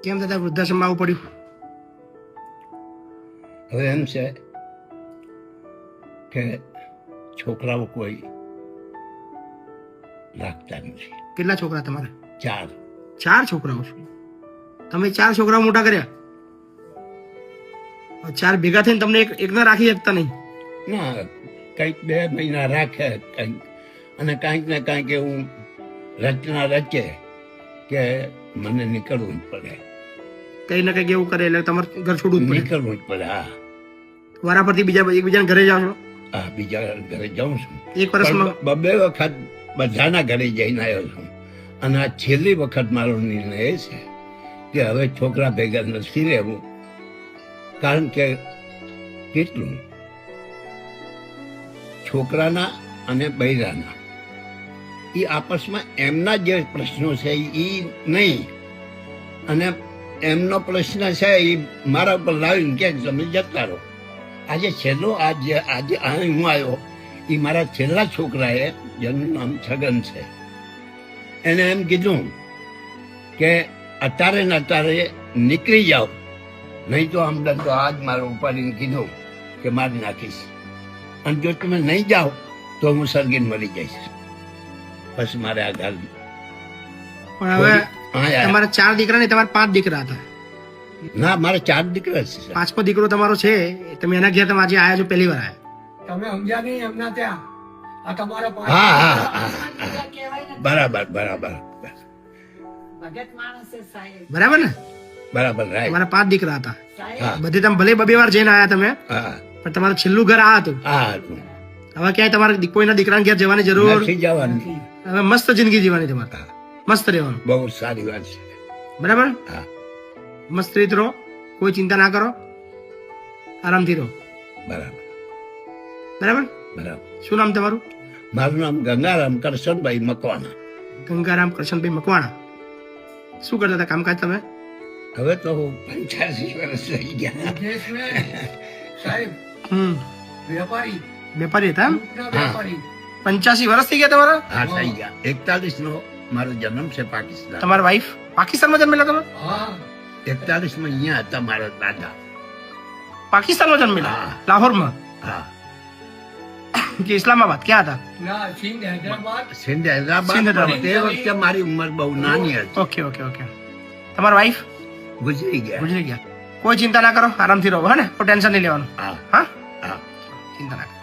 કેમ દાદા વૃદ્ધાશ્રમમાં આવવું પડ્યું? હવે એમ છે કે છોકરાઓ કોઈ રાખતા નથી. કેટલા છોકરા તમારે? 4. 4 છોકરાઓ છે. તમે 4 છોકરાઓ મોટા કર્યા? 4 ભેગા થઈને તમને એકને રાખી શકતા નહીં? ના, કંઈક 2 મહિના રાખે કંઈક, અને કાંઈક ને કાંઈક એવું રચના રચે કે મને નીકળવું જ પડે. કંઈ ને કંઈક એવું કરે એટલે તમારે ઘર છોડવું જ પડે? નીકળવું જ પડે. હા, વારાફરતી એકબીજાના ઘરે જાઓ છો? હા, બીજા ઘરે જાઉં છું. એક વર્ષમાં 2 વખત બધાના ઘરે જઈને આવ્યો છું, અને આ છેલ્લી વખત મારો નિર્ણય એ છે કે હવે છોકરા ભેગા નથી રહેવું. કારણ કે કેટલું છોકરાના અને બૈરાના એ આપસમાં એમના જે પ્રશ્નો છે એ નહીં, અને એમનો પ્રશ્ન છે એ મારા ઉપર લાવીને કે તમે જતા રહો. આજે છેલ્લો આજે હું આવ્યો એ મારા છેલ્લા છોકરાએ, જેનું નામ છગન છે, એને એમ કીધું કે અત્યારે ને અત્યારે નીકળી જાઓ, નહીં તો આમ તો આજ મારો ઉપાડીને કીધું કે મારી નાખીશ, અને જો તમે નહીં જાઓ તો હું સરગીને મરી જઈશ. બસ મારે આ ઘર. પણ હવે તમારા 4 દીકરા ને તમારે 5 દીકરા હતા? ના, મારે 4 દીકરા છે. 5મો દીકરો તમારો છે, તમે એના ઘેર તમે આજે આયા છો, પહેલી વાર આયા? તમે સમજ્યા નહીં એમના ત્યાં? આ તમારો હા હા હા, બરાબર બરાબર બરાબર ને? બરાબર, રાઈટ. તમારા 5 દીકરા હતા. હા બધે તમે ભલે 2 વાર જઈને આયા તમે, હા પણ તમારું છેલ્લું ઘર આ હતું. હા હતું. હવે ક્યાંય તમારે કોઈના દીકરાના ઘેર જવાની જરૂર નથી જવાનું. હવે મસ્ત જિંદગી જીવવાની તમારે, મસ્ત રહેવાનું. બહુ સારી વાત છે. બરાબર? હા, મસ્ત રીતે રહો, કોઈ ચિંતા ના કરો, આરામથી રહો. બરાબર બરાબર? બરાબર. શું નામ તમારું? મારું નામ ગંગારામ કરશનભાઈ મકવાણા. ગંગારામ કરશનભાઈ મકવાણા. શું કરતા હતા કામકાજ તમે? હવે તો 85 વર્ષ થઈ ગયા. સાહેબ વેપારી વેપારી હતા એમ? વેપારી 85 વર્ષ થઈ ગયા તમારા? હા, થઈ ગયા. 41 નો મારો જન્મ છે પાકિસ્તાન. તમારા વાઈફ પાકિસ્તાનમાં જન્મેલા તમે? હા 41 માં અહીંયા હતા મારા દાદા. પાકિસ્તાનમાં જન્મેલા? હા. લાહોરમાં હા, કે ઇસ્લામાબાદ? ક્યાં હતા? ના સિંધ હૈદરાબાદ સિંધ હૈદરાબાદ. હૈદરાબાદ. તે વખતે મારી ઉંમર બહુ નાની હતી. Okay okay okay. તમારા વાઈફ ગુજરી ગયા. ગુજરી ગયા. કોઈ ચિંતા ના કરો, આરામથી રહો, હે ને? કોઈ ટેન્શન નહીં લેવાનું. હા હા, હા. ચિંતા ના કરો.